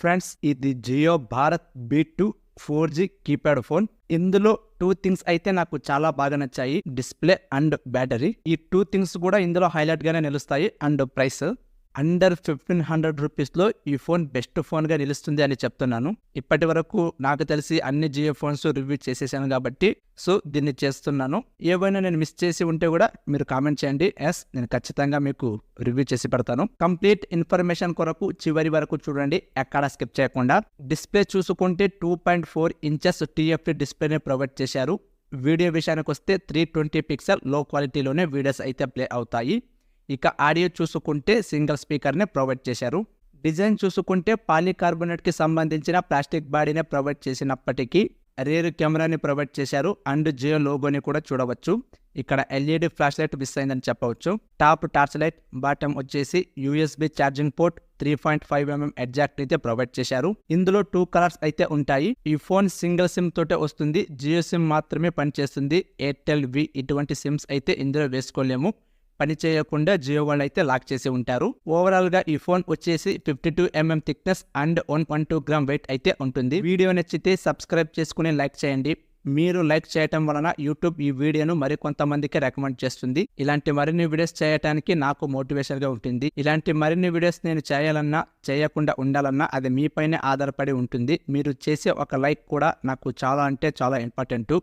Friends, ఇది Jio Bharat B2 4G keypad phone. ఇందులో 2 things అయితే నాకు చాలా బాగా నచ్చాయి, డిస్ప్లే అండ్ బ్యాటరీ. ఈ 2 థింగ్స్ కూడా ఇందులో హైలైట్ గానే నిలుస్తాయి. అండ్ ప్రైస్ అండర్ 1500 రూపీస్లో ఈ ఫోన్ బెస్ట్ ఫోన్గా నిలుస్తుంది అని చెప్తున్నాను. ఇప్పటి వరకు నాకు తెలిసి అన్ని జియో ఫోన్స్ రివ్యూ చేసేసాను కాబట్టి దీన్ని చేస్తున్నాను. ఏవైనా నేను మిస్ చేసి ఉంటే కూడా మీరు కామెంట్ చేయండి. నేను ఖచ్చితంగా మీకు రివ్యూ చేసి పెడతాను. కంప్లీట్ ఇన్ఫర్మేషన్ కొరకు చివరి వరకు చూడండి, ఎక్కడ స్కిప్ చేయకుండా. డిస్ప్లే చూసుకుంటే 2.4 ఇంచెస్ TFT డిస్ప్లేనే ప్రొవైడ్ చేశారు. వీడియో విషయానికి వస్తే 320 పిక్సెల్ లో క్వాలిటీలోనే వీడియోస్ అయితే ప్లే అవుతాయి. ఇక ఆడియో చూసుకుంటే సింగిల్ స్పీకర్నే ప్రొవైడ్ చేశారు. డిజైన్ చూసుకుంటే పాలీకార్బోనేట్కి సంబంధించిన ప్లాస్టిక్ బాడీనే ప్రొవైడ్ చేసినప్పటికీ రేర్ కెమెరాని ప్రొవైడ్ చేశారు. అండ్ జియో లోగోని కూడా చూడవచ్చు. ఇక్కడ LED ఫ్లాష్ లైట్ మిస్ అయిందని చెప్పవచ్చు. టాప్ టార్చ్ లైట్, బాటమ్ వచ్చేసి USB charging port, 3.5mm exact అయితే ప్రొవైడ్ చేశారు. ఇందులో 2 కలర్స్ అయితే ఉంటాయి. ఈ ఫోన్ సింగిల్ సిమ్ తోటే వస్తుంది. జియో సిమ్ మాత్రమే పనిచేస్తుంది. ఎయిర్టెల్ వి ఇటువంటి సిమ్స్ అయితే ఇందులో వేసుకోలేము. పని చేయకుండా జియో వాళ్ళు అయితే లాక్ చేసి ఉంటారు. ఓవరాల్ గా ఈ ఫోన్ వచ్చేసి 52mm thickness and 112 gram wait అయితే ఉంటుంది. వీడియో నచ్చితే సబ్స్క్రైబ్ చేసుకుని లైక్ చేయండి. మీరు లైక్ చేయటం వలన యూట్యూబ్ ఈ వీడియోను మరికొంతమందికి రికమెండ్ చేస్తుంది. ఇలాంటి మరిన్ని వీడియోస్ చేయడానికి నాకు మోటివేషన్ గా ఉంటుంది. ఇలాంటి మరిన్ని వీడియోస్ నేను చేయాలన్నా చేయకుండా ఉండాలన్నా అది మీపైనే ఆధారపడి ఉంటుంది. మీరు చేసే ఒక లైక్ కూడా నాకు చాలా అంటే చాలా ఇంపార్టెంట్.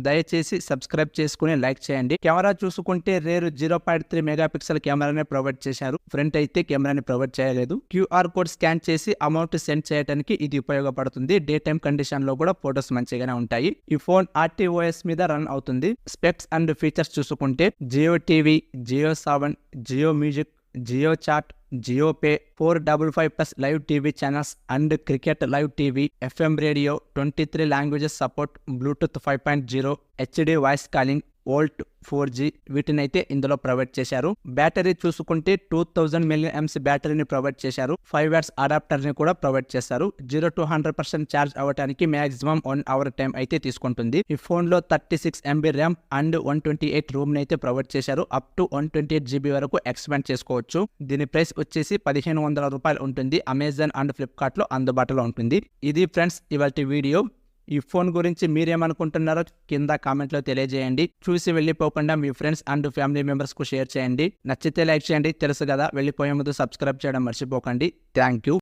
దయచేసి సబ్స్క్రైబ్ చేసుకుని లైక్ చేయండి. కెమెరా చూసుకుంటే రేర్ 0.3 మెగాపిక్సెల్ కెమెరానే ప్రొవైడ్ చేశారు. ఫ్రంట్ అయితే కెమెరాని ప్రొవైడ్ చేయలేదు. QR కోడ్ స్కాన్ చేసి అమౌంట్ సెండ్ చేయడానికి ఇది ఉపయోగపడుతుంది. డే టైమ్ కండిషన్ లో కూడా ఫొటోస్ మంచిగానే ఉంటాయి. ఈ ఫోన్ RTOS మీద రన్ అవుతుంది. స్పెక్స్ అండ్ ఫీచర్స్ చూసుకుంటే Jio TV, JioSaavn, Jio music, Jio chat, JioPay, 455+ live TV channels and cricket live TV, FM radio, 23 languages support, Bluetooth 5.0, HD voice calling, VoLTE 4G వీటినైతే ఇందులో ప్రొవైడ్ చేశారు. బ్యాటరీ చూసుకుంటే 2000 mAh బ్యాటరీని provide చేశారు. 5 watts adapter ని కూడా provide చేశారు. 0 to 100% ఛార్జ్ అవ్వడానికి మాక్సిమం 1 అవర్ టైం అయితే తీసుకుంటుంది. ఈ ఫోన్ లో 36 MB ర్యామ్ అండ్ 128 రూమ్ ని అయితే ప్రొవైడ్ చేశారు. అప్ టు 128 GB వరకు ఎక్స్పాండ్ చేసుకోవచ్చు. దీని ప్రైస్ వచ్చేసి 1500 రూపాయలు ఉంటుంది. అమెజాన్ అండ్ ఫ్లిప్కార్ట్ లో అందుబాటులో ఉంటుంది. ఇది ఫ్రెండ్స్ ఇవాల్టి వీడియో. ఈ ఫోన్ గురించి మీరేమనుకుంటున్నారో కింద కామెంట్లో తెలియజేయండి. చూసి వెళ్ళిపోకుండా మీ ఫ్రెండ్స్ అండ్ ఫ్యామిలీ మెంబర్స్ కు షేర్ చేయండి. నచ్చితే లైక్ చేయండి. తెలుసు కదా, వెళ్ళిపోయే ముందు సబ్స్క్రైబ్ చేయడం మర్చిపోకండి. Thank you.